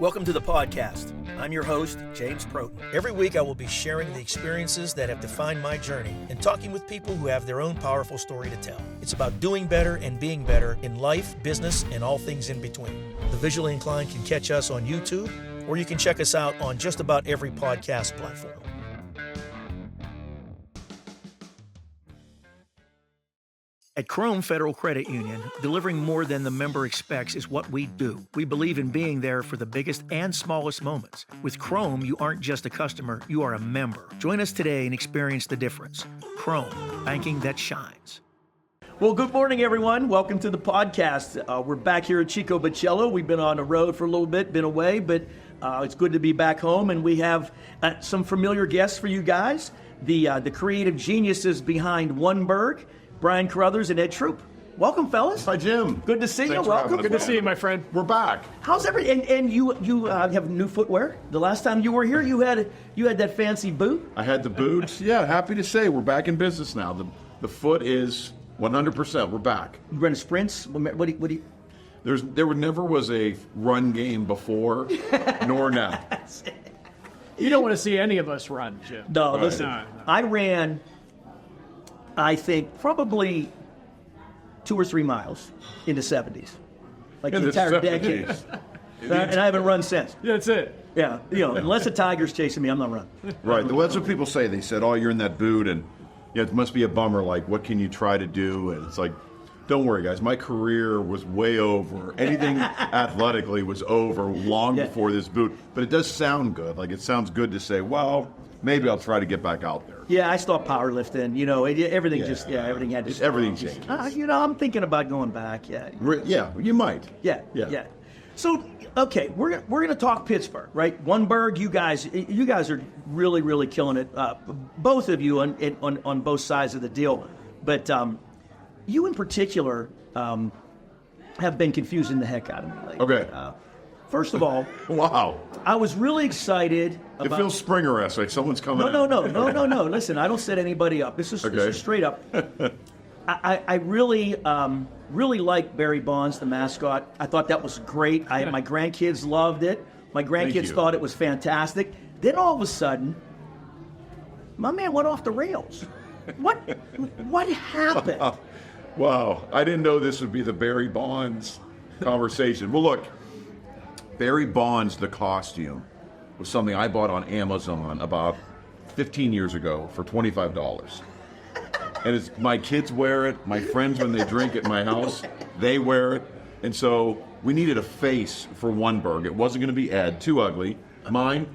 Welcome to the podcast. I'm your host, James Protin. Every week I will be sharing the experiences that have defined my journey and talking with people who have their own powerful story to tell. It's about doing better and being better in life, business, and all things in between. The visually inclined can catch us on YouTube, or you can check us out on just about every podcast platform. At Chrome Federal Credit Union, delivering more than the member expects is what we do. We believe in being there for the biggest and smallest moments. With Chrome, you aren't just a customer, you are a member. Join us today and experience the difference. Chrome, banking that shines. Well, good morning, everyone. Welcome to the podcast. We're back here at Chico Bocello. We've been on the road for a little bit, been away, but it's good to be back home. And we have some familiar guests for you guys. The creative geniuses behind oneBURGH, Brian Carothers and Ed Troup. Welcome, fellas. Hi, Jim. Good to see you. Welcome. Good to see you, my friend. We're back. How's everything? And you have new footwear. The last time you were here, you had that fancy boot. I had the boots. Yeah, happy to say we're back in business now. The foot is 100%. We're back. You run sprints. What do you? There never was a run game before, nor now. You don't want to see any of us run, Jim. No, listen. No. I ran, I think, probably 2 or 3 miles in the 70s. Like the entire decade. And I haven't run since. Yeah, that's it. Yeah, unless a tiger's chasing me, I'm not running. Right. Well, that's what people say. They said, "Oh, you're in that boot, and it must be a bummer. Like, what can you try to do?" And it's like, don't worry, guys. My career was way over. Anything athletically was over long before this boot. But it does sound good. Like, it sounds good to say, well, maybe I'll try to get back out there. Yeah, I stopped powerlifting. Everything everything had to. Everything changed. I'm thinking about going back. Yeah. Yeah, you might. Yeah. So, okay, we're gonna talk Pittsburgh, right? oneBURGH, you guys are really, really killing it. Both of you on both sides of the deal, but you in particular have been confusing the heck out of me lately. Okay. First of all, wow, I was really excited about. It feels Springer-esque, like someone's coming. No. Listen, I don't set anybody up. This is straight up. I really like Barry Bonds, the mascot. I thought that was great. My grandkids loved it. My grandkids thought it was fantastic. Then all of a sudden, my man went off the rails. What happened? Wow, I didn't know this would be the Barry Bonds conversation. Well, look, Barry Bonds, the costume, was something I bought on Amazon about 15 years ago for $25. And my kids wear it. My friends, when they drink at my house, they wear it. And so we needed a face for oneBURGH. It wasn't going to be Ed, too ugly. Mine,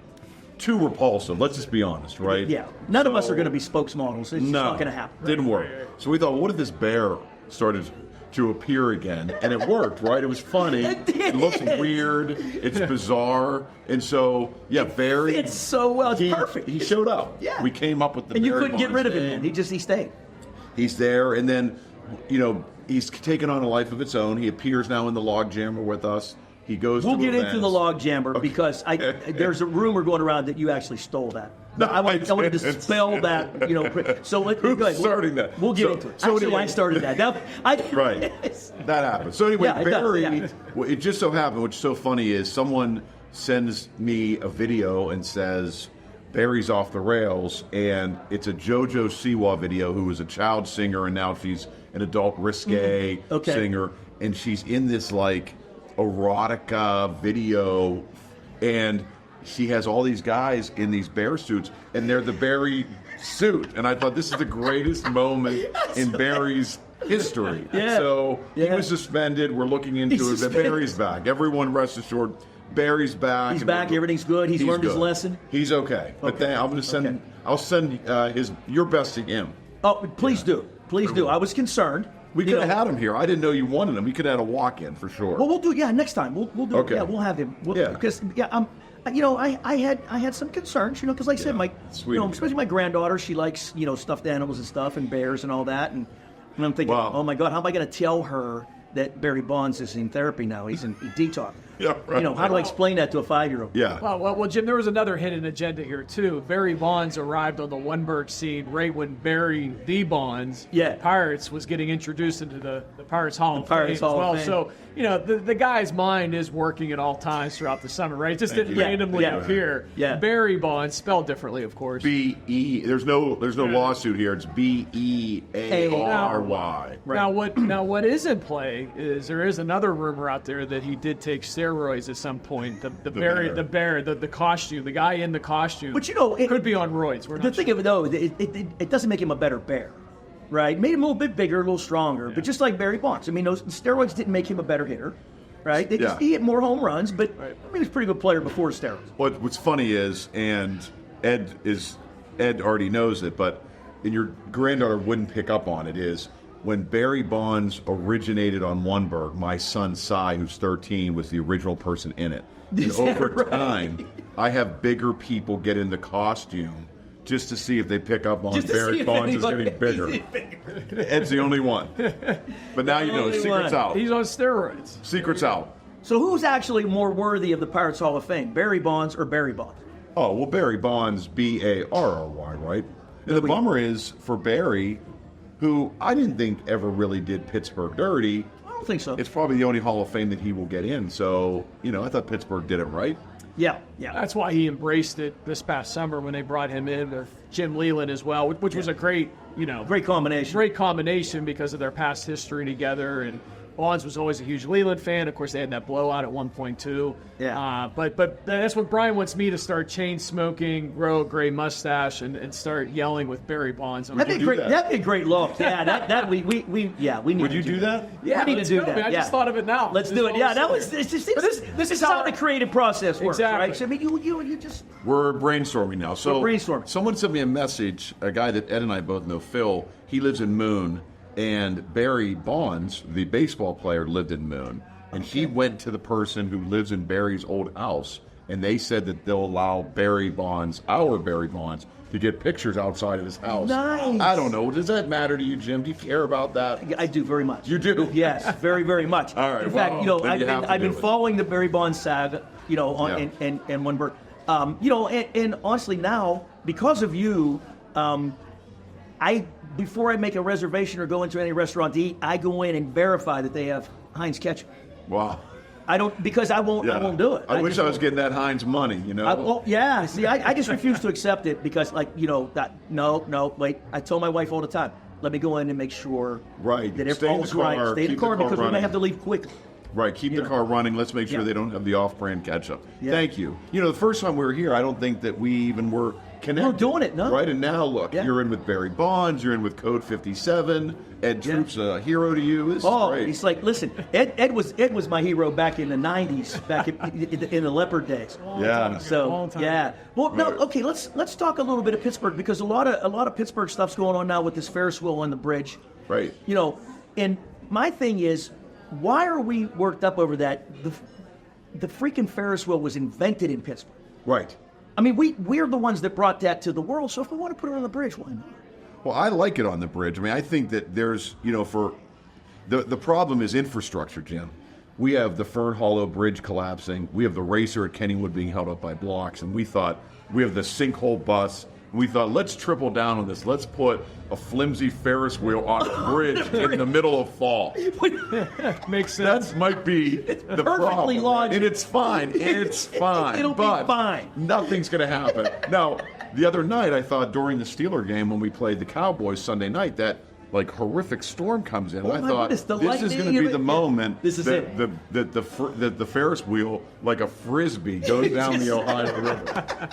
too repulsive. Let's just be honest, right? Yeah. None of us are going to be spokesmodels. It's just not going to happen. Didn't work. So we thought, what if this bear started to appear again? And it worked, right? It was funny. It looks weird. It's bizarre. And so, Barry. It's so well. It's perfect. He showed up. Yeah. We came up with the and Barry you couldn't get rid of Bonds him. He stayed. He's there, and then, he's taken on a life of its own. He appears now in the Log Jammer with us. He goes. We'll to get events. into the Log Jammer because there's a rumor going around that you actually stole that. No, I want to dispel that. So who's starting that? We'll get into it. So actually, anyway, I started that. Right. That happened. So anyway, Barry. Well, it just so happened. What's so funny is someone sends me a video and says Barry's off the rails, and it's a JoJo Siwa video, who was a child singer, and now she's an adult risque singer, and she's in this like erotica video, and she has all these guys in these bear suits, and they're the Barry suit, and I thought this is the greatest moment in Barry's history. So he was suspended. We're looking into it, but Barry's back. Everyone rest assured, Barry's back. He's back. Everything's good. He's learned his lesson. He's okay. But then I'm going to send. I'll send your best to him. Oh, please do. Please do. I was concerned. We could have had him here. I didn't know you wanted him. We could have had a walk-in for sure. Well, we'll do. Yeah, next time we'll do. Okay. Yeah, we'll have him. Because I had some concerns. Because like I said, especially my granddaughter, she likes stuffed animals and stuff and bears and all that, and I'm thinking, oh my God, how am I going to tell her that Barry Bonds is in therapy now? He's in detox. Yeah, right. How do I explain that to a 5-year-old? Yeah. Well, Jim, there was another hidden agenda here, too. Barry Bonds arrived on the oneBURGH scene right when Barry the Bonds, Pirates, was getting introduced into the Pirates Hall of Fame as well. So, the guy's mind is working at all times throughout the summer, right? It just didn't randomly appear. Yeah. Barry Bonds, spelled differently, of course. B-E. There's no lawsuit here. It's B-E-A-R-Y. Right. Now, what is in play is there is another rumor out there that he did take steroids at some point. The bear, the costume, the guy in the costume. But it could be on roids. The thing of it though, it doesn't make him a better bear, right? Made him a little bit bigger, a little stronger. But just like Barry Bonds, I mean, those steroids didn't make him a better hitter, right? He hit more home runs, but I mean, he was a pretty good player before steroids. What's funny is, and Ed already knows it, but your granddaughter wouldn't pick up on it, is when Barry Bonds originated on oneBURGH, my son Cy, who's 13, was the original person in it. And over time, I have bigger people get in the costume just to see if they pick up on Barry Bonds is getting bigger. Ed's the only one. But now secret's out. He's on steroids. Secret's out. So who's actually more worthy of the Pirates Hall of Fame, Barry Bonds or Barry Bonds? Oh, well, Barry Bonds, B-A-R-R-Y, right? And the bummer is for Barry, who I didn't think ever really did Pittsburgh dirty. I don't think so. It's probably the only Hall of Fame that he will get in. So, I thought Pittsburgh did it right. Yeah. That's why he embraced it this past summer when they brought him in with Jim Leland as well, which was a great, great combination. Great combination because of their past history together. And Bonds was always a huge Leland fan. Of course, they had that blowout at 1.2. Yeah. But that's what Brian wants me to start chain smoking, grow a gray mustache, and start yelling with Barry Bonds. That'd be great. That'd be a great look. Yeah. We need. Would you do that? Yeah, we need to do that. I just thought of it now. Let's do it. Yeah, that was. This is how the creative process works, exactly. right? So, I mean, you just. We're brainstorming now. So we're brainstorming. Someone sent me a message. A guy that Ed and I both know, Phil. He lives in Moon. And Barry Bonds, the baseball player, lived in Moon. And he went to the person who lives in Barry's old house, and they said that they'll allow Barry Bonds, our Barry Bonds, to get pictures outside of his house. Nice. I don't know. Does that matter to you, Jim? Do you care about that? I do very much. You do? Yes, very, very much. All right. In fact, I've been following the Barry Bonds saga, on and oneBURGH. And honestly now, because of you, before I make a reservation or go into any restaurant to eat, I go in and verify that they have Heinz ketchup. Wow. I don't, because I won't do it. I wish I was getting that Heinz money, See, I just refuse to accept it because, no, wait. I tell my wife all the time, let me go in and make sure that everything's right. Stay in the car because we may have to leave quickly. Right, keep the car running. Let's make sure they don't have the off-brand ketchup. Yeah. Thank you. The first time we were here, I don't think that we even were connected. We're doing it, no? Right, and now look, you're in with Barry Bonds, you're in with Code 57. Ed Troup's a hero to you. This is great. He's like, listen, Ed was my hero back in the '90s, back in the Leopard days. So yeah. Well, no, okay. Let's talk a little bit of Pittsburgh because a lot of Pittsburgh stuff's going on now with this Ferris wheel on the bridge. Right. And my thing is, why are we worked up over that? The freaking Ferris wheel was invented in Pittsburgh. Right. I mean, we're the ones that brought that to the world, so if we want to put it on the bridge, why not? Well, I like it on the bridge. I mean, I think that there's, for the problem is infrastructure, Jim. We have the Fern Hollow Bridge collapsing. We have the racer at Kennywood being held up by blocks. And we thought, we have the sinkhole bus. We thought, let's triple down on this. Let's put a flimsy Ferris wheel on a bridge in the middle of fall. Makes sense. That might be the problem. Logical. And it's fine. It's fine. It'll be fine. Nothing's going to happen. Now, the other night, I thought during the Steeler game when we played the Cowboys Sunday night, that horrific storm comes in. And I thought, this is going to be the moment that the Ferris wheel, like a frisbee, goes down the Ohio River.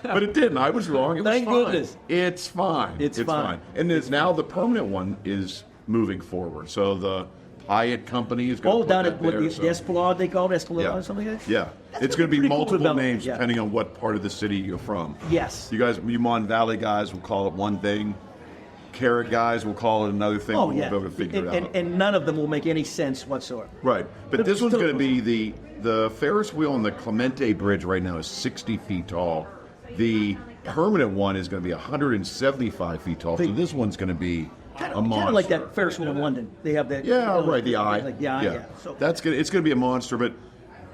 But it didn't. I was wrong. It was Thank fine. goodness. It's fine. It's fine. And now the permanent one is moving forward. So the Hyatt company is going to down at the Esplanade, they call it Esplanade or something like that? Yeah. It's going to be multiple names depending on what part of the city you're from. Yes. You Mon Valley guys will call it one thing. Carrot guys will call it another thing. We'll be able to figure it out. And none of them will make any sense whatsoever. Right. But this one's going to be the Ferris wheel on the Clemente Bridge right now is 60 feet tall. The permanent one is going to be 175 feet tall. So this one's going to be a monster. Kind of like that Ferris wheel in London. They have that. Yeah, right. The eye. Yeah. So it's going to be a monster. But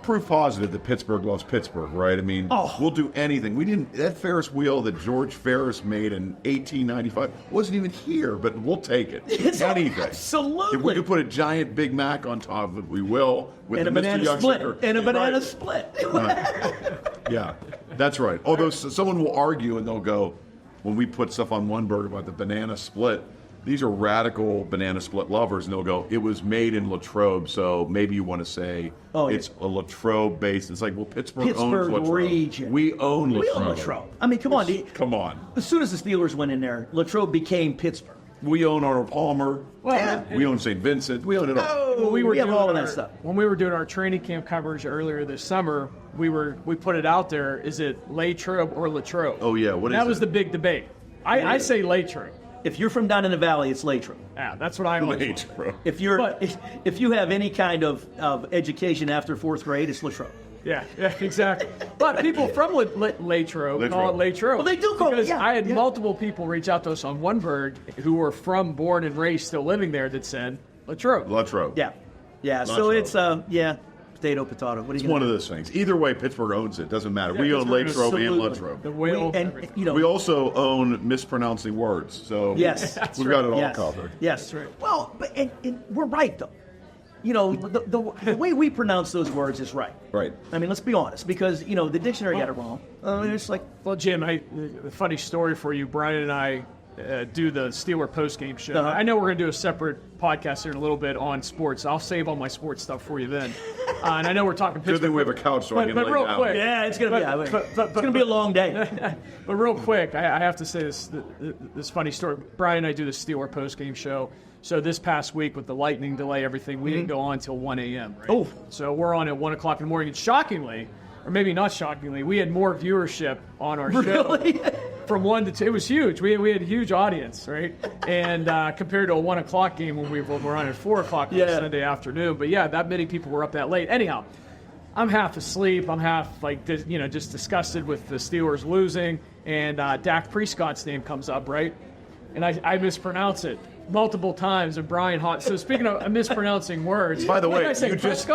proof positive that Pittsburgh loves Pittsburgh, right? I mean, we'll do anything. That Ferris wheel that George Ferris made in 1895 wasn't even here, but we'll take it. Anything. Absolutely. If we could put a giant Big Mac on top of it, we will. With and a banana split. And a banana split. Yeah, that's right. Although someone will argue and they'll go, when we put stuff on oneBURGH about the banana split, these are radical banana split lovers, and they'll go, it was made in Latrobe, so maybe you want to say it's a Latrobe base. It's like, well, Pittsburgh owns Latrobe. Region. We own Latrobe. We own Latrobe. I mean, come on. Come on. As soon as the Steelers went in there, Latrobe became Pittsburgh. We own Arnold Palmer. We own St. Vincent. We own it all. Well, we have all of that stuff. When we were doing our training camp coverage earlier this summer, we put it out there, is it Latrobe or Latrobe? Oh, yeah. That was the big debate. I say Latrobe. If you're from down in the valley, it's Latrobe. Yeah, that's what I always Latrobe. If you have any kind of education after 4th grade, it's Latrobe. Yeah, exactly. But people from Latrobe call it Latrobe. Well, they do call it. Because I had multiple people reach out to us on oneBURGH who were born and raised, still living there, that said Latrobe. Latrobe. Yeah. So it's potato, potato. What are you? It's one of those things. Either way, Pittsburgh owns it. Doesn't matter. We own Latrobe and Latrobe. The whale. We also own mispronouncing words. So yes, we've got it all covered. Yes. That's right. Well, but and we're right though. The way we pronounce those words is right. Right. I mean, let's be honest, because the dictionary got it wrong. It's like, well, Jim, a funny story for you. Brian and I do the Steeler postgame show. I know we're going to do a separect podcast here in a little bit on sports. I'll save all my sports stuff for you then. And I know we're talking Pittsburgh. Good thing we have a couch so I can lay real down. Quick, yeah, it's going to be a long day. But real quick, I have to say this funny story. Brian and I do the Steeler postgame show. So this past week with the lightning delay, everything, we didn't go on until 1 a.m., right? Oh. So we're on at 1 o'clock in the morning. And shockingly, or maybe not shockingly, we had more viewership on our show. From 1 to 2. It was huge. We had a huge audience, right? And compared to a 1 o'clock game when we were on at 4 o'clock on Sunday afternoon. But yeah, that many people were up that late. Anyhow, I'm half asleep. I'm half just disgusted with the Steelers losing. And Dak Prescott's name comes up, right? And I mispronounce it multiple times, and Brian Hott. So speaking of mispronouncing words, by the way, you just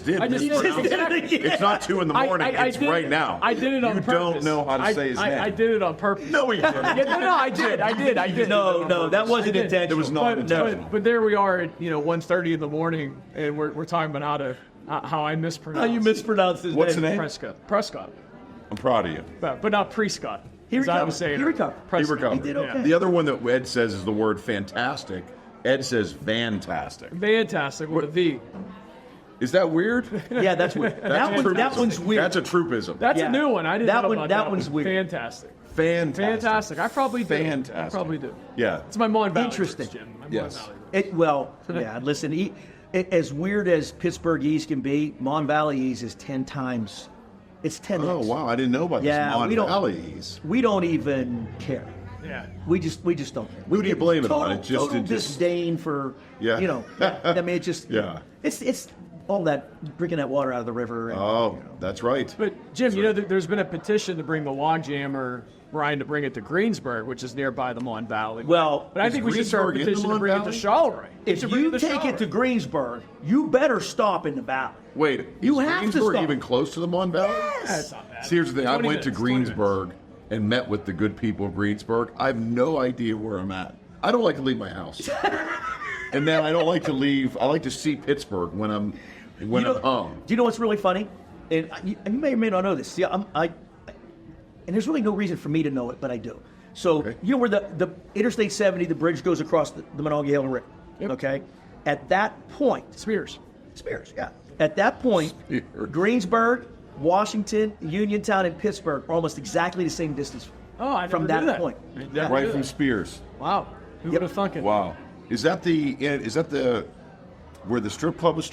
did. I just did. It's not 2 in the morning. It's right now. I did it on purpose. You don't know how to say his name. I did it on purpose. No, you didn't. No, I did. No, that wasn't intentional. It was not intentional. But there we are at 1:30 in the morning, and we're talking about how I mispronounce. How you mispronounce his name? What's the name? Prescott. I'm proud of you. But not Prescott. He recovered. He recovered. He did okay. The other one that Ed says is the word fantastic. Ed says fantastic. Fantastic with a V. Is that weird? Yeah, that's weird. That one's weird. That's a Troupism. That's a new one. I didn't know about that one's weird. Fantastic. I probably do. Fantastic. I probably do. Yeah. It's my Mon Valley. Interesting. Jim. Yes. Listen, as weird as Pittsburgh East can be, Mon Valley East is 10 times. It's 10 Oh, wow. I didn't know about this Mon Valley East. We don't even care. Yeah. We just don't care. Who do you blame it on? Total disdain for, I mean, it just, it's all that, drinking that water out of the river. And, that's right. But, Jim, there's been a petition to bring the logjammer, Brian, to bring it to Greensburg, which is nearby the Mon Valley. Well, but I think we should start a petition to bring it to Charleroy. If you take it to Greensburg, you better stop in the valley. Wait, you have Greensburg to stop. Even close to the Mon Valley? Yes. That's not bad. See, here's the thing. I went to Greensburg and met with the good people of Greensburg. I have no idea where I'm at. I don't like to leave my house. And then I don't like to leave. I like to see Pittsburgh when I'm home. Do you know what's really funny? And you may or may not know this. See, and there's really no reason for me to know it, but I do. So, where the Interstate 70, the bridge goes across the Monongahela River. Yep. Okay? At that point. Spears, yeah. At that point, Greensburg, Washington, Uniontown, and Pittsburgh are almost exactly the same distance from that point. Right from Spears. Wow. Who would have thunk it? Wow. Is that where the strip club was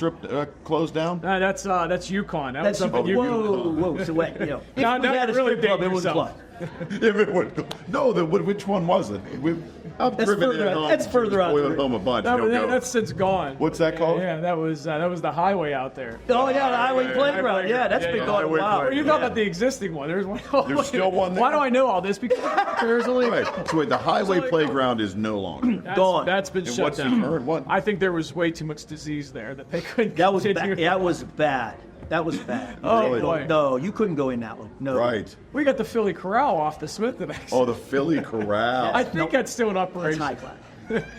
closed down? That's Yukon. That's whoa. So wait, if we had a strip club, it was blood. Which one was it? That's further out. Home a bunch. That's since gone. What's that called? Yeah, that was the highway out there. Oh yeah, the highway playground. Yeah, that's been gone a while. You talking about the existing one? There's one. There's still one there. Why do I know all this? Because there's only. Right. So wait, the highway playground is no longer gone. That's been shut down. What? I think there was way too much disease there that they couldn't. That was bad. That was bad. Oh, boy. No, you couldn't go in that one. No. Right. We got the Philly Corral off the Smith connection. Oh, the Philly Corral. I think that's still in That's operation. high class.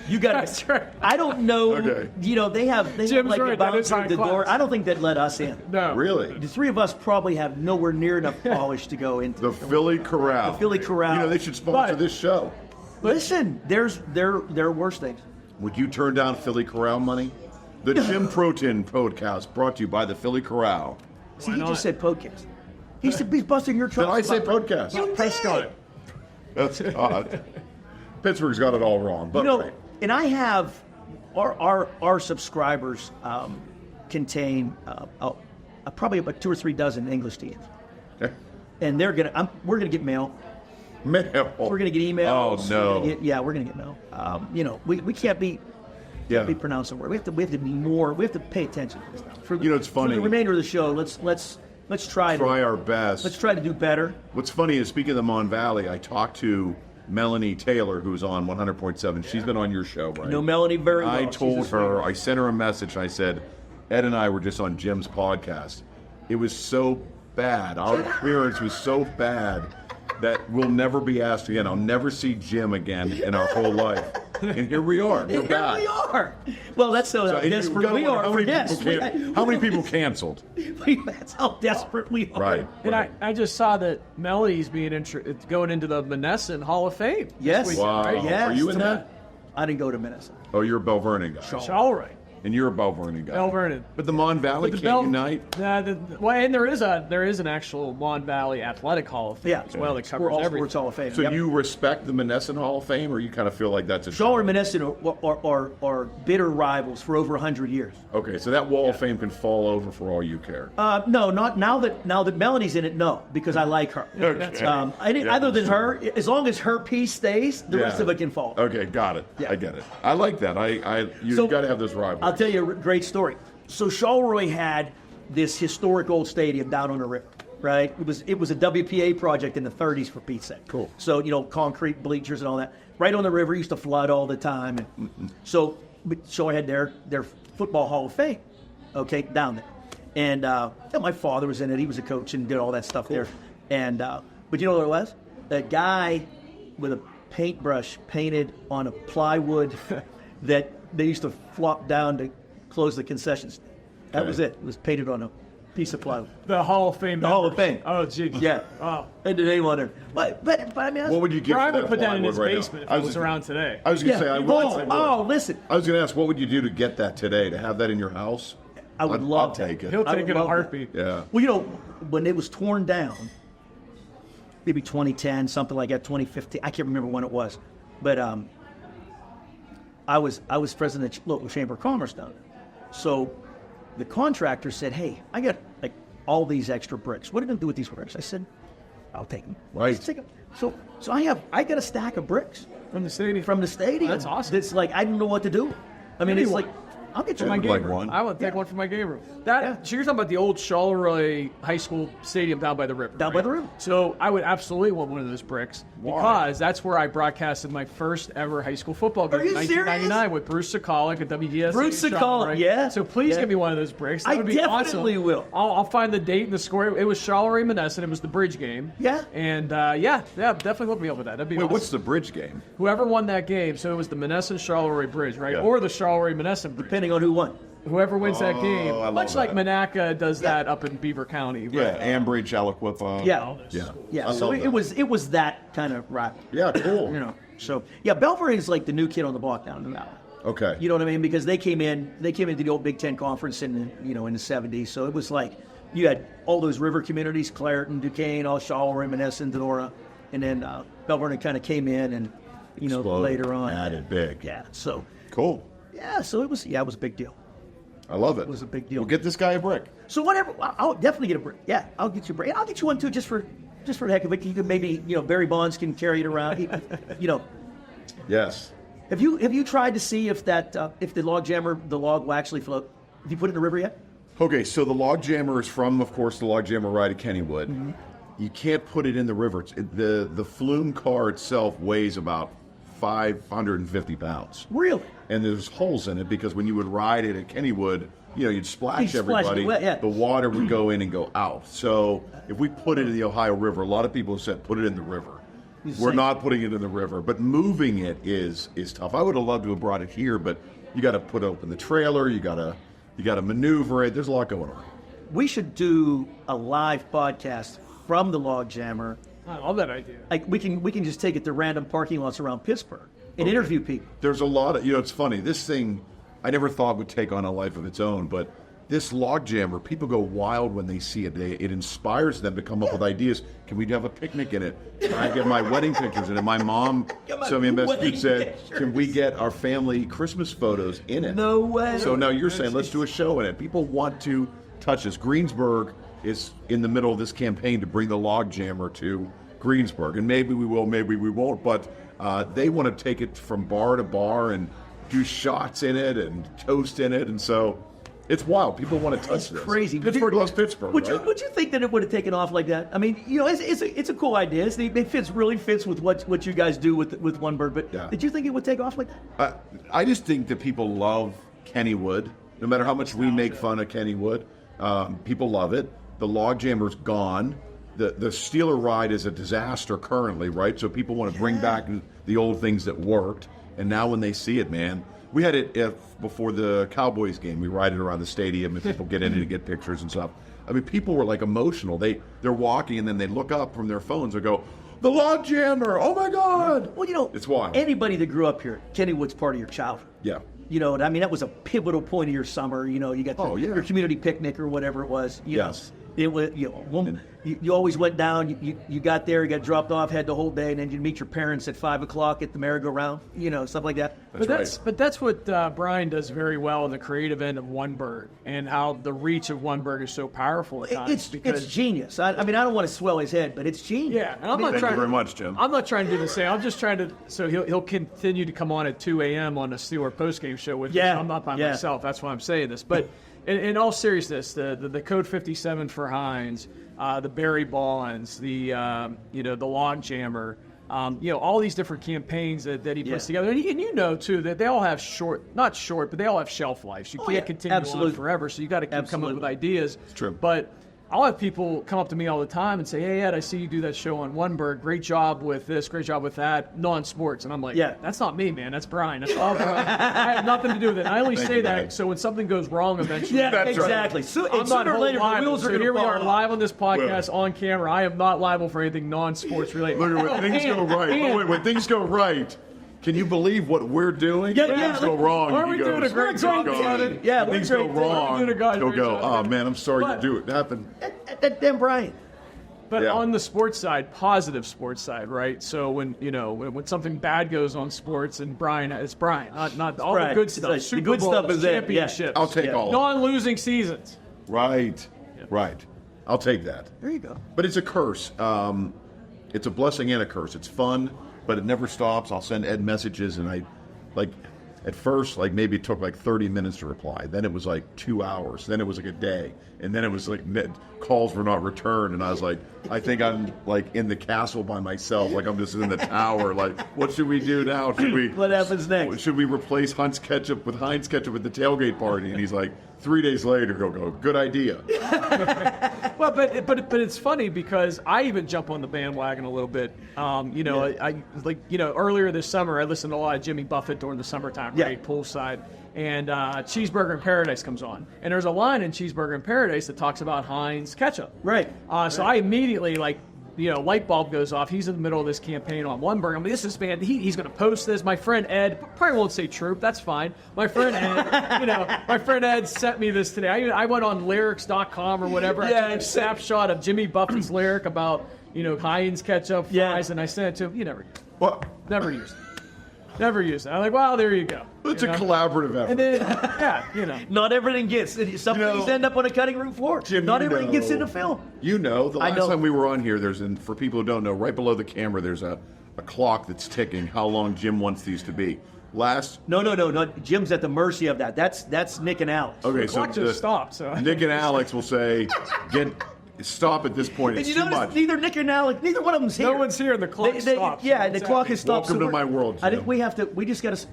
You got That's right. I don't know. Okay. They have Jim's like right, a that is bouncer high at the class. door. I don't think they'd let us in. No. Really? The three of us probably have nowhere near enough polish to go into The Philly Corral. The Philly Corral. They should sponsor But- this show. Listen, there are worse things. Would you turn down Philly Corral money? The James Protin Podcast brought to you by the Philly Corral. See, he not? just said podcast. He's busting your Did truck. I say podcast? You did. That's odd. Pittsburgh's got it all wrong. But right. And I have our subscribers contain probably about 2 or 3 dozen English teams, and we're gonna get mail. Mail. We're gonna get emails. Oh no. We're gonna get mail. We can't be pronouncing word. We have to be more. We have to pay attention to this stuff. It's funny. For the remainder of the show, let's try our best. Let's try to do better. What's funny is, speaking of the Mon Valley, I talked to Melanie Taylor, who's on 100.7. She's been on your show, right? No, Melanie very well. I She's told a sweetheart. her, I sent her a message. I said, Ed and I were just on Jim's podcast. It was so bad. Our appearance was so bad that we'll never be asked again. I'll never see Jim again in our whole life. And here we are. We're back. Here we are. Well, that's so desperate we are for guests. How many people canceled? That's how desperate we are. Right. And I just saw that Melody's going into the Monessen Hall of Fame. Yes. This weekend, Wow. right? Yes. Are you in that? I didn't go to Minnesota. Oh, you're a Bell Vernon guy. Shallroy. And you're a Bell Vernon guy. Bell Vernon. But the Mon Valley can't unite? And there is an actual Mon Valley Athletic Hall of Fame as well that covers All everything. Sports Hall of Fame. So you respect the Monessen Hall of Fame, or you kind of feel like that's a Shaw and Monessen are bitter rivals for over 100 years. Okay, so that wall of fame can fall over for all you care. No, not now that Melanie's in it. No, because I like her. Okay. Other than her, as long as her piece stays, the rest of it can fall. Okay, got it. Yeah. I get it. I like that. You've got to have those rivals. I'll tell you a great story. So Charleroi had this historic old stadium down on the river, right? It was a WPA project in the 30s, for Pete's sake. Cool. So, concrete bleachers and all that. Right on the river, used to flood all the time. And so I had their football Hall of Fame, okay, down there. And my father was in it. He was a coach and did all that stuff there. And but you know what it was? A guy with a paintbrush painted on a plywood that they used to flop down to close the concessions. That was it. It was painted on a piece of plywood. The Hall of Fame. The Hall of Fame. Oh, gee. Yeah. Oh. And the name on there. But I mean, what would you give Brian for would that put that in his plywood right basement now? if it was around today. I was going to say, I would. Listen. I was going to ask, what would you do to get that today? To have that in your house? I would love I'll take it. He'll take it in a love heartbeat. Yeah. Well, when it was torn down, maybe 2010, something like that, 2015. I can't remember when it was, but I was president of the local chamber of commerce down there. So the contractor said, "Hey, I got like all these extra bricks. What are you going to do with these bricks?" I said, "I'll take them." Right. Take them. So I got a stack of bricks From the stadium. That's awesome. It's like I don't know what to do. I mean, it's like I'll get you my I'd game like room. one. I would take one for my game room. So you're talking about the old Charleroi High School Stadium down by the river. Down by the river. So I would absolutely want one of those bricks because that's where I broadcasted my first ever high school football game Are you in 1999 serious? with Bruce Sokolic at WDS. Bruce Sokolic, yeah. So please Yeah. give me one of those bricks. That I would be definitely awesome. will. I'll find the date and the score. It was Charleroi Monessen. It was the bridge game. Yeah. And definitely hook me up with that. That'd be Wait, awesome. what's the bridge game? Whoever won that game, so it was the Monessen Charleroi Bridge, right? Yeah. Or the Charleroi Monessen Bridge. depending on who won. Whoever wins that game, I love much like that. Monaca does that up in Beaver County. Yeah, Ambridge, Aliquippa. Yeah. Yeah. Yeah, I so love it was that kind of rival. Yeah, cool. So Belvoir is like the new kid on the block down in the valley. Okay. You know what I mean? Because they came into the old Big Ten conference in the 70s. So it was like you had all those river communities, Clareton, Duquesne, all Charleroi, Monessen, Donora, and then Belvoir kind of came in and Exploded, later on added big. Yeah. So Cool. yeah, so it was a big deal. I love it. It was a big deal. We'll get this guy a brick. So whatever, I'll definitely get a brick. Yeah, I'll get you a brick. And I'll get you one too, just for the heck of it. You could maybe Barry Bonds can carry it around. Yes. Have you tried to see if the log will actually float? Have you put it in the river yet? Okay, so the log jammer is from, of course, the log jammer ride at Kennywood. Mm-hmm. You can't put it in the river. The flume car itself weighs about 550 pounds. Really? And there's holes in it because when you would ride it at Kennywood, you'd splash everybody. The water would go in and go out. So if we put it in the Ohio River, a lot of people have said put it in the river. We're not putting it in the river, but moving it is tough. I would have loved to have brought it here, but you got to put open the trailer. You got to maneuver it. There's a lot going on. We should do a live podcast from the Log Jammer. I love that idea. We can just take it to random parking lots around Pittsburgh and interview people. There's a lot of, it's funny. This thing, I never thought would take on a life of its own, but this log jammer, people go wild when they see it. It inspires them to come up with ideas. Can we have a picnic in it? Can I get my wedding pictures in it? My mom sent me a message said, can we get our family Christmas photos in it? No way. So now you're saying, let's do a show in it. People want to touch this. Greensburg is in the middle of this campaign to bring the log jammer to Greensburg. And maybe we will, maybe we won't, but they want to take it from bar to bar and do shots in it and toast in it. And so it's wild. People want to touch this. Crazy. Pittsburgh loves Pittsburgh. Would you think that it would have taken off like that? I mean, it's a cool idea. It really fits with what you guys do with oneBURGH. But did you think it would take off like that? I just think that people love Kennywood. No matter how much we make fun of Kennywood, people love it. The log jammer's gone. The Steeler ride is a disaster currently, right? So people want to bring back the old things that worked. And now when they see it, man, we had it before the Cowboys game. We ride it around the stadium and people get in and get pictures and stuff. I mean, people were like emotional. They're walking and then they look up from their phones and go, the log jammer, oh my God. Well, it's wild. Anybody that grew up here, Kennywood's part of your childhood. Yeah. I mean, that was a pivotal point of your summer. You got your community picnic or whatever it was. Yes. It was, you always went down. You got there, you got dropped off, had the whole day, and then you'd meet your parents at 5 o'clock at the merry-go-round. Stuff like that. But that's what Brian does very well in the creative end of oneBURGH and how the reach of oneBURGH is so powerful at times. It's genius. I mean, I don't want to swell his head, but it's genius. Yeah, and thank you very much, Jim. I'm not trying to do the same. I'm just trying to. So he'll continue to come on at 2 a.m. on the Steeler postgame show with me. So I'm not by myself. That's why I'm saying this, but. In all seriousness, the Code 57 for Hines, the Barry Bonds, the Log Jammer, all these different campaigns that he puts together, and too that they all have not short, but they all have shelf lives. You can't continue on forever, so you got to keep coming up with ideas. It's true, but. I'll have people come up to me all the time and say, hey, Ed, I see you do that show on oneBURGH. Great job with this, great job with that, non-sports. And I'm like, that's not me, man. That's Brian. That's all Brian. I have nothing to do with it. And I only say that so when something goes wrong eventually. Exactly. Right. So, I'm not sooner or later, the wheels are going to here we are live on this podcast on camera. I am not liable for anything non-sports related. Look at when things go right. When things go right. Can you believe what we're doing? Things go wrong. Are we doing a great job on it? Yeah, things go wrong. Go. Oh man, I'm sorry to do it. Happened. Damn Brian. But on the sports side, positive sports side, right? So when something bad goes on sports, and Brian, it's Brian, not all the good stuff. The good stuff is it. Championships. I'll take all. Non-losing seasons. Right. I'll take that. There you go. But it's a curse. It's a blessing and a curse. It's fun, but it never stops. I'll send Ed messages, and at first, maybe it took 30 minutes to reply. Then it was 2 hours. Then it was a day. And then it was calls were not returned. And I was I think I'm in the castle by myself. I'm just in the tower. What should we do now? What happens next? Should we replace Heinz ketchup with the tailgate party? And he's 3 days later, go, good idea. Well, but it's funny because I even jump on the bandwagon a little bit. Earlier this summer, I listened to a lot of Jimmy Buffett during the summertime, right, poolside. And Cheeseburger in Paradise comes on. And there's a line in Cheeseburger in Paradise that talks about Heinz ketchup. Right. So I immediately, light bulb goes off. He's in the middle of this campaign on oneBURGH. I mean, this is man. He's going to post this. My friend Ed probably won't say Troup. That's fine. My friend Ed, sent me this today. I went on lyrics.com or whatever. I took a snapshot of Jimmy Buffett's lyric about Heinz ketchup fries, and I sent it to him. Never used it. Never used it. I'm well, there you go. It's a collaborative effort. And then, Not everything gets. Some things end up on a cutting room floor. Jim, Not everything gets into film. The last time we were on here, for people who don't know, right below the camera, there's a clock that's ticking how long Jim wants these to be. No. Jim's at the mercy of that. That's Nick and Alex. Okay, the clock just stopped. So Nick and Alex will say, stop at this point. It's too much. Neither Nick and Alex, neither one of them's here. No one's here. The clock stops. Yeah, the clock has stopped. Welcome to my world, Jim. I think we have to. We just got to.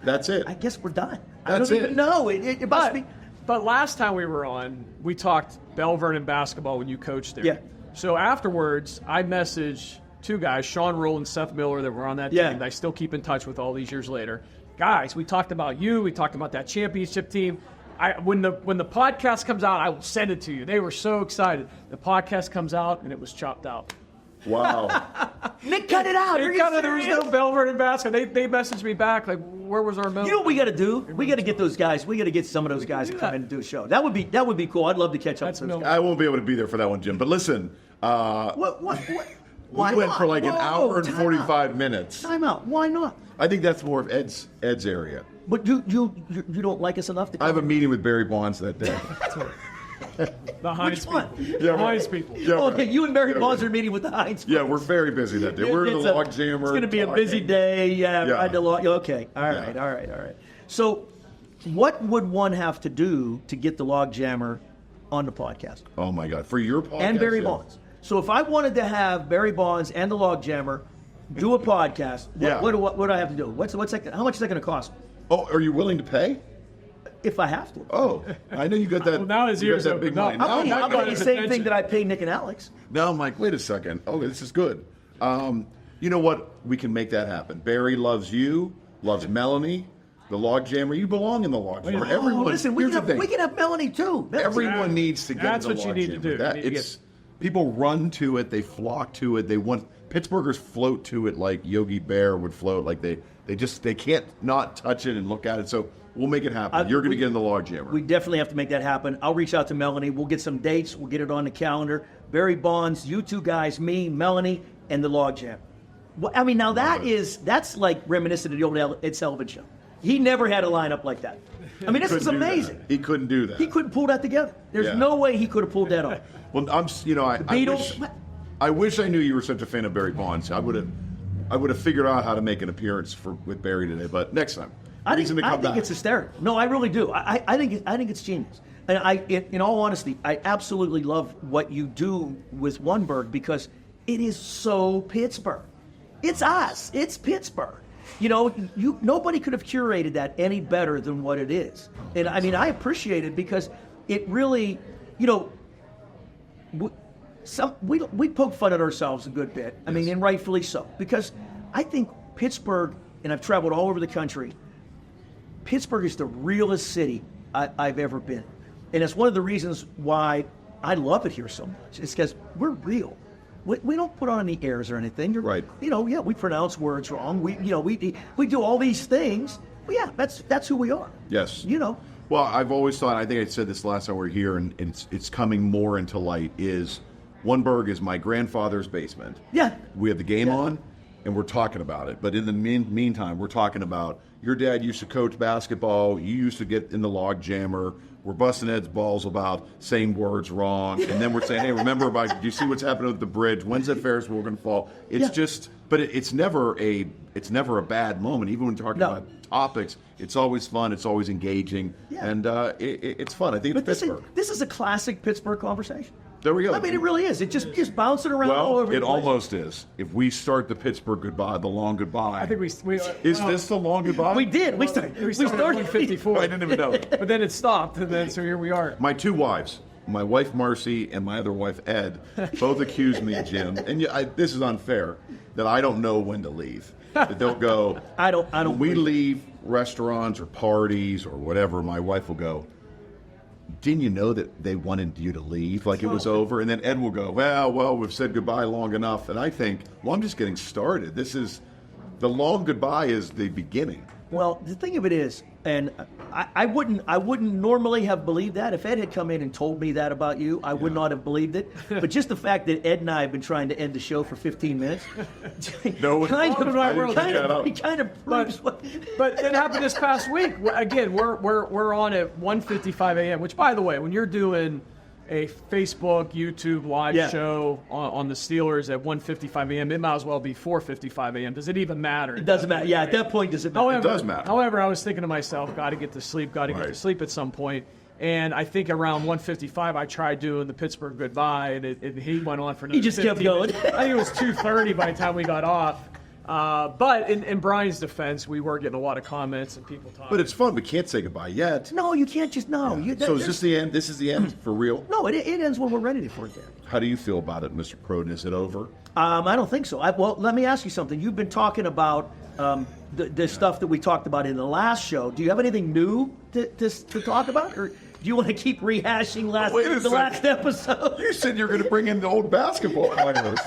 That's it. I guess we're done. That's I don't even know. It must be. But last time we were on, we talked Bell Vernon basketball when you coached there. Yeah. So afterwards, I messaged two guys, Sean Rule and Seth Miller, that were on that team that I still keep in touch with all these years later. Guys, we talked about you. We talked about that championship team. When the podcast comes out, I will send it to you. They were so excited. The podcast comes out, and it was chopped out. Wow. Nick cut it out. There was no Bell Vernon basketball. They messaged me back, like, where was our moment? You know what we got to do? We got to get those guys. We got to get some of those guys to come in and do a show. That would be cool. I'd love to catch up with those guys. I won't be able to be there for that one, Jim. But listen. What? Why we went not? for like an hour and 45 minutes. Time out. Why not? I think that's more of Ed's area. But you don't like us enough to come? I have a meeting with Barry Bonds that day. The Heinz people. Yeah, Heinz people. Yeah, okay, you and Barry Bonds are meeting with the Heinz people. Yeah, we're very busy that day. We're in the log jammer. It's going to be a busy day. Yeah. Ride the log. Okay. All right. So, what would one have to do to get the log jammer on the podcast? Oh my God, for your podcast and Barry Bonds. So if I wanted to have Barry Bonds and the log jammer do a podcast, what do I have to do? What's that? How much is that going to cost? Oh, are you willing to pay? If I have to. Oh, I know you got that. Well, now his ears that big open money. up. I'm paying the same thing that I pay Nick and Alex. Now I'm like, wait a second. Oh, this is good. You know what? We can make that happen. Barry loves you, loves Melanie, the log jammer. You belong in the log jammer. Everyone. Listen, we can have Melanie too. Everyone needs to get That's in the what log you need jammer. to do. People run to it. They flock to it. They want Pittsburghers float to it like Yogi Bear would float. Like they can't not touch it and look at it. So we'll make it happen. You're going to get in the log jammer. We definitely have to make that happen. I'll reach out to Melanie. We'll get some dates. We'll get it on the calendar. Barry Bonds, you two guys, me, Melanie, and the log jammer. Well, I mean, now that's like reminiscent of the old Ed Sullivan show. He never had a lineup like that. I mean, this is amazing. He couldn't do that. He couldn't pull that together. There's no way he could have pulled that off. Well, I wish I knew you were such a fan of Barry Bonds. I would have figured out how to make an appearance with Barry today. But next time, I think it's hysterical. No, I really do. I think it's genius. And in all honesty, I absolutely love what you do with oneBURGH because it is so Pittsburgh. It's us. It's Pittsburgh. You know, nobody could have curated that any better than what it is. And I mean, I appreciate it because it really, you know, we poke fun at ourselves a good bit. I mean, and rightfully so. Because I think Pittsburgh, and I've traveled all over the country, Pittsburgh is the realest city I've ever been. And it's one of the reasons why I love it here so much. It's because we're real. We don't put on any airs or anything. Right. You know, we pronounce words wrong. We do all these things. But yeah, that's who we are. Yes. You know. Well, I've always thought, I think I said this last time we were here, and it's coming more into light, is oneBURGH is my grandfather's basement. Yeah. We have the game on, and we're talking about it. But in the meantime, we're talking about your dad used to coach basketball. You used to get in the log jammer. We're busting Ed's balls about saying words wrong. And then we're saying, hey, remember do you see what's happening with the bridge? When's that Ferris wheel going to fall? It's just, but it's never a bad moment. Even when we're talking about topics, it's always fun. It's always engaging. Yeah. And it's fun. I think it's Pittsburgh. This is a classic Pittsburgh conversation. There we go. I mean, it really is. It just bouncing around all over the place. It almost is. If we start the Pittsburgh goodbye, the long goodbye. I think we is this the long goodbye? We did. We started at 154. I didn't even know. But then it stopped, and then so here we are. My two wives, my wife Marcy and my other wife Ed, both accuse me, Jim, and this is unfair, that I don't know when to leave. That they'll go. I don't. When we leave restaurants or parties or whatever, my wife will go, didn't you know that they wanted you to leave, like it was over? And then Ed will go, well, we've said goodbye long enough. And I think, well, I'm just getting started. The long goodbye is the beginning. Well, the thing of it is, and I wouldn't normally have believed that. If Ed had come in and told me that about you, I would not have believed it. But just the fact that Ed and I have been trying to end the show for 15 minutes, kind of proves what. But it happened this past week. Again, we're on at 1:55 a.m. Which, by the way, when you're doing a Facebook, YouTube live show on the Steelers at 1:55 a.m., it might as well be 4:55 a.m. Does it even matter? It doesn't matter. Yeah, at that point, does it matter? It does matter. However, I was thinking to myself, got to get to sleep at some point. And I think around 1:55, I tried doing the Pittsburgh goodbye, and he went on for another He just kept going. I think it was 2:30 by the time we got off. But in Brian's defense, we were getting a lot of comments and people talking. But it's fun. We can't say goodbye yet. No, you can't just, no. Yeah. So is this the end? This is the end for real? No, it ends when we're ready for it then. How do you feel about it, Mr. Protin? Is it over? I don't think so. Well, let me ask you something. You've been talking about the stuff that we talked about in the last show. Do you have anything new to talk about? Or do you want to keep rehashing the last episode? You said you were going to bring in the old basketball players.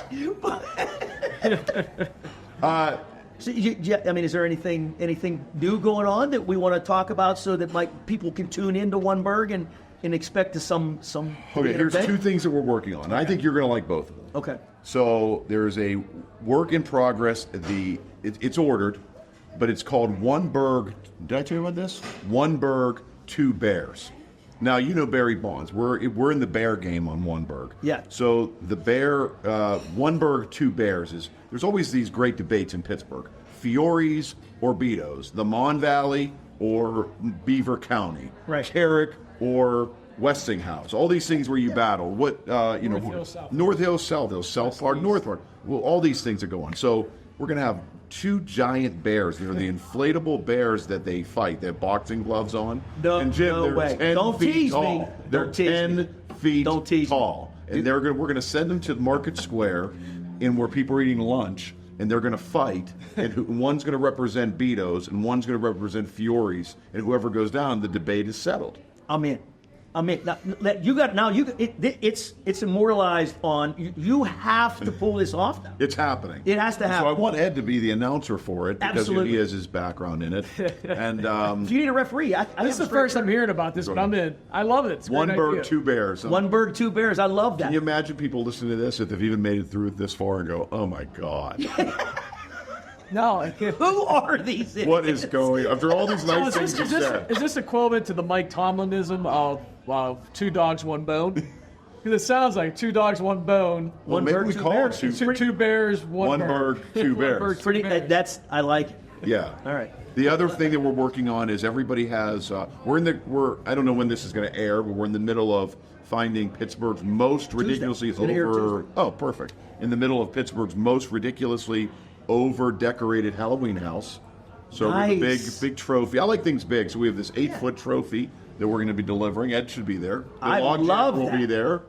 So is there anything new going on that we want to talk about so that people can tune into oneBURGH and expect some Okay, here's two things that we're working on. I think you're going to like both of them. Okay. So there's a work in progress. It's ordered, but it's called oneBURGH. Did I tell you about this? oneBURGH, Two Bears. Now, you know Barry Bonds. We're in the bear game on oneBURGH. Yeah. So the oneBURGH, Two Bears is, there's always these great debates in Pittsburgh. Fiories or Betos, the Mon Valley or Beaver County, right. Carrick or Westinghouse. All these things where you battle. North Hill, South Hill, South Part, North Part. Well, all these things that go on. So we're going to have two giant bears. They're the inflatable bears that they fight. They have boxing gloves on. No, and Jim, no way. 10 Don't feet tease tall. me. They're Don't tease 10 me. feet Don't tease tall. me. And we're going to send them to Market Square in where people are eating lunch, and they're going to fight. And one's going to represent Betos, and one's going to represent Fiories. And whoever goes down, the debate is settled. I'm in. It's immortalized on. You have to pull this off now. It's happening. It has to happen. So I want Ed to be the announcer for it because Absolutely. he has his background in it. And if you need a referee, this is the first I'm hearing about this, but I'm in. I love it. It's a great oneBURGH, idea. Two Bears. oneBURGH, Two Bears. I love that. Can you imagine people listening to this if they've even made it through it this far and go, "Oh my God, No. Who are these idiots? what is going?" After all these nice things you said. Is this equivalent to the Mike Tomlinism of two dogs, one bone? Because it sounds like two dogs, one bone. Well, maybe we call it Two bears, one oneBURGH, Two Bears. Pretty. I like it. Yeah. All right. The other thing that we're working on is everybody has. I don't know when this is going to air, but we're in the middle of finding Pittsburgh's most ridiculously over. Oh, perfect! In the middle of Pittsburgh's most ridiculously over-decorated Halloween house. So we have a big trophy. I like things big, so we have this 8-foot trophy that we're going to be delivering. Ed should be there. I love will that. be there.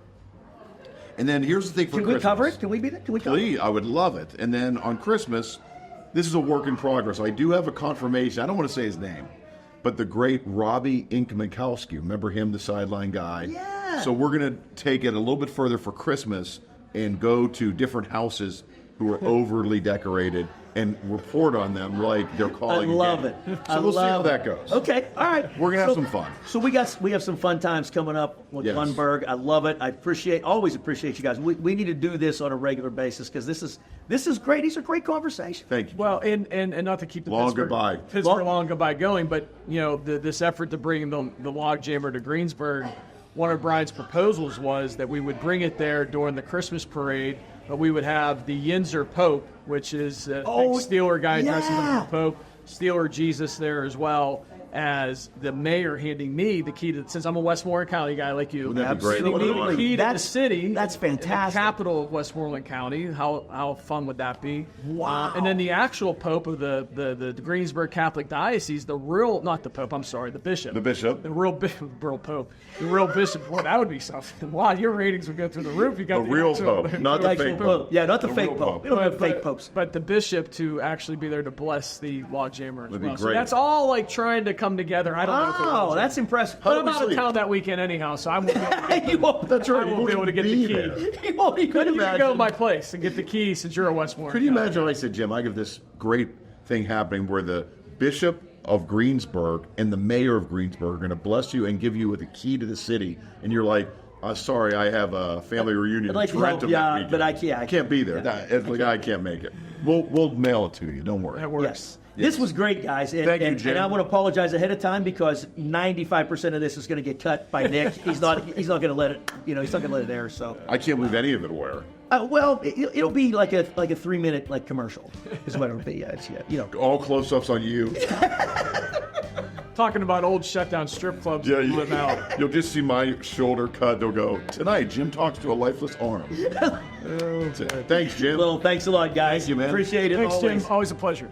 And then here's the thing for Christmas. Can we cover it? Can we be there? Can we cover Please, I would love it. And then on Christmas, this is a work in progress. I do have a confirmation. I don't want to say his name, but the great Robbie Inkmakowski. Remember him, the sideline guy? Yeah. So we're going to take it a little bit further for Christmas and go to different houses who are overly decorated and report on them like they're calling. I love it. So we'll see how that goes. Okay, all right. We're gonna have some fun. So we have some fun times coming up with oneBURGH. I love it. I always appreciate you guys. We need to do this on a regular basis because this is great. These are great conversations. Thank you. Well, and not to keep the Pittsburgh long goodbye going, but this effort to bring the log jammer to Greensburg. One of Brian's proposals was that we would bring it there during the Christmas parade, but we would have the Yinzer Pope, which is a Steeler guy dressing like the Pope, Steeler Jesus there as well, as the mayor handing me the key to, since I'm a Westmoreland County guy like you, Wouldn't that be great? handing me the key to the city. That's fantastic. The capital of Westmoreland County. How fun would that be? Wow. And then the actual Pope of the Greensburg Catholic Diocese, the bishop. The bishop. The real Pope. The real bishop. Boy, that would be something. Wow, your ratings would go through the roof. You got the real Pope, not the fake Pope. Yeah, not the fake Pope. We don't have fake popes. But the bishop to actually be there to bless the log jammer as Would well. be So great. that's all like trying to come together. I don't know if it will. That's impressive. But I'm out of town that weekend anyhow, so I won't be able to, That's right. I won't be able to get the key. You won't even You can go to my place and get the key since you're a Westmoreland. Could you imagine? Like I said, Jim, I have this great thing happening where the bishop of Greensburg and the mayor of Greensburg are going to bless you and give you the key to the city, and you're like, sorry, I have a family reunion in Trenton that weekend. But I can't be there. I can't make it. We'll mail it to you. Don't worry. That works. Yes. This was great, guys. Thank you, Jim. And I want to apologize ahead of time because 95% of this is going to get cut by Nick. He's not going to let it. He's not going to let it air. So I can't believe any of it will air. well, it'll be like a 3-minute commercial is what it'll be. All close-ups on you. talking about old shutdown strip clubs. Yeah, you'll just see my shoulder cut. They'll go, tonight, Jim talks to a lifeless arm. Thanks, Jim. Well, thanks a lot, guys. Thank you, man. Appreciate it. Thanks, always. Jim. Always a pleasure.